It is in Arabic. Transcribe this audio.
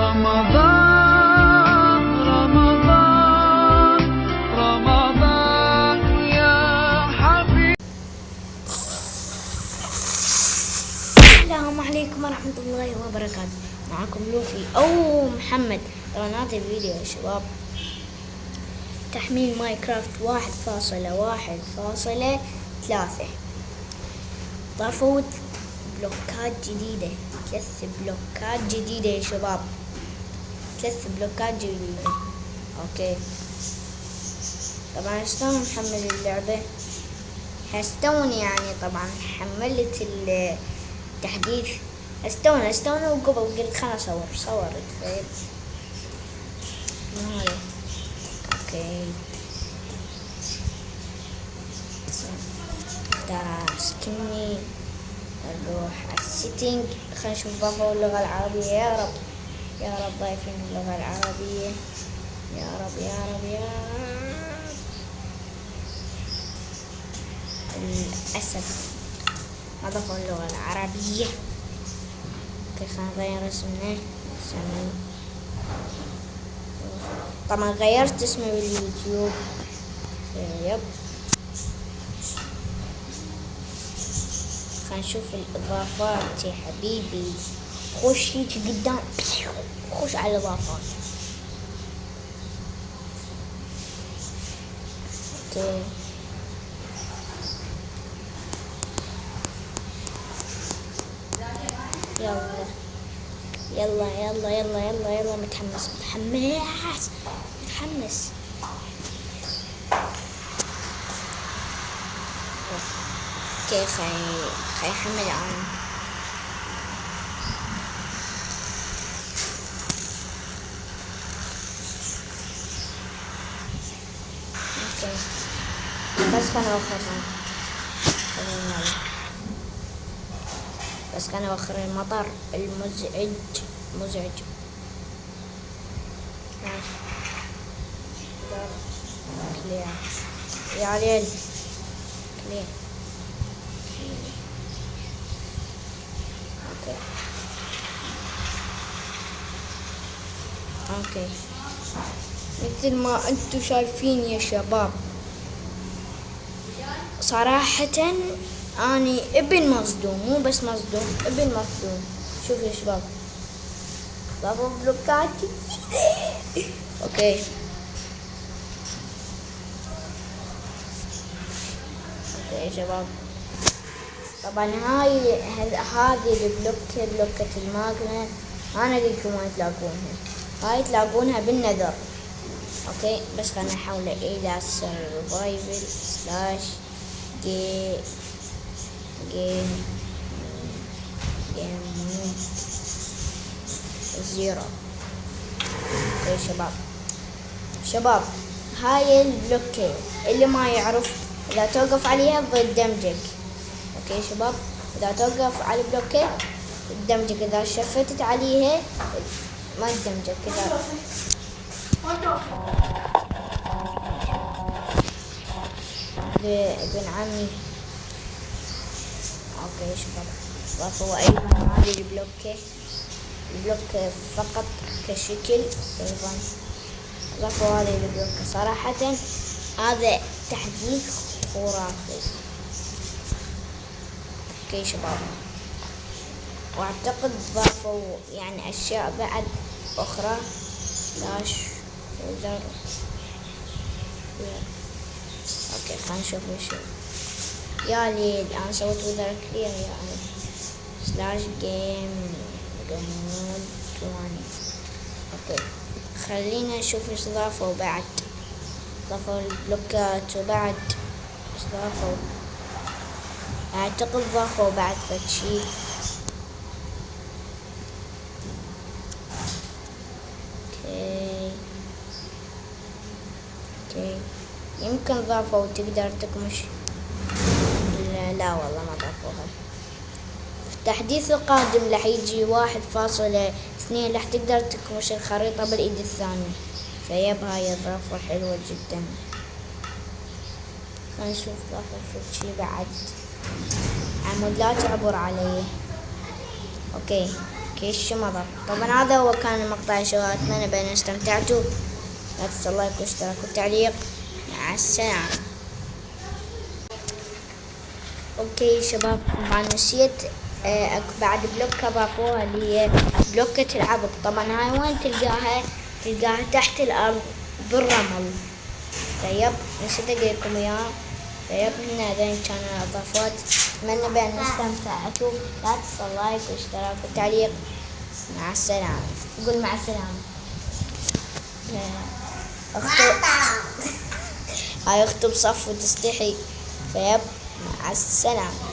رمضان رمضان رمضان يا حبيبي. السلام عليكم ورحمة الله وبركاته. معكم لوفي أو محمد. طبعا هذا الفيديو يا شباب تحميل ماينكرافت 1.1.3. ضافوا بلوكات جديدة، 3 بلوكات جديدة يا شباب، 3 بلوكات جديدة. اوكي طبعا شلون نحمل اللعبة؟ هستوني يعني طبعا حملت التحديث. استوني وقبل قلت خلنا صورت طيب من هذا. اوكي اختار سكني، نروح على السيتنج، خلينا نشوف ضافوا اللغة العربية. يا رب يا رب ضايفين اللغة العربية، يا رب يا رب يا رب. للأسف ما ضافوا اللغة العربية. اوكي خلينا نغير اسمنا. طبعا غيرت اسمي باليوتيوب. يب خلينا نشوف الإضافات يا حبيبي. خش هيك قدام، خش على الإضافات. اوكي يلا متحمس. اوكي خي حمل عن اوكي بس كان اوخر المطر المزعج. كلير يا عيال، كلير. اوكي مثل ما انتم شايفين يا شباب، صراحة اني ابن مصدوم، مو بس مصدوم، ابن مصدوم. شوف يا شباب ضافوا بلوكات جديدة. اوكي يا شباب طبعا هذه بلوكة الماكنة انا قلتلكم وين تلاقونها. هاي تلاقونها بالنذر. اوكي بس خلنا نحوله الى سرفايفل سلاش جيم زيرو. اوكي شباب هاي البلوكة اللي ما يعرف، اذا توقف عليها تدمجك. اوكي شباب اذا توقف على البلوكة تدمجك، اذا شفتت عليها ما تدمجك. كذا ابن عمي. اوكي شباب ضافوا ايضا هذه البلوكة فقط كشكل. ايضا ضافوا هذه البلوكة. صراحة هذا تحديث خرافي. اوكي شباب واعتقد ضافوا يعني اشياء بعد اخرى. لاش وزر. اوكي خلينا نشوف وش يا ليل. انا سويت وذر كلير يعني سلاش جيم مود 20. اوكي خلينا نشوف ايش ضافوا بعد. ضافوا البلوكات وبعد ايش ضافوا. اعتقد ضافوا بعد فشي. اوكي يمكن ضافوا تقدر تكمش. لا والله ما ضافوها. في التحديث القادم راح يجي 1.2 راح تقدر تكمش الخريطة بالايد الثانية. فيب هاي اضافة حلوة جدا. خلينا نشوف ضافوا شي بعد. عمود لا تعبر عليه. اوكي كيش مضر. طبعا هذا هو كان مقطع شباب، اتمنى بان استمتعتوا. لا تنسوا اللايك واشتراك وتعليق. مع السلامة. اوكي شباب، طبعا نسيت بعد بلوكة ضافوها اللي هي بلوكة العبط. طبعا هاي وين تلقاها تحت الارض بالرمل. طيب نسيت اقولكم اياها. طيب هنا هذين كانوا الاضافات. اتمنى بان استمتعتوا. لا تنسوا اللايك واشتراك وتعليق. مع السلامة. قول مع السلامة. هاي اخته بصف وتستحي. طيب مع السلامة.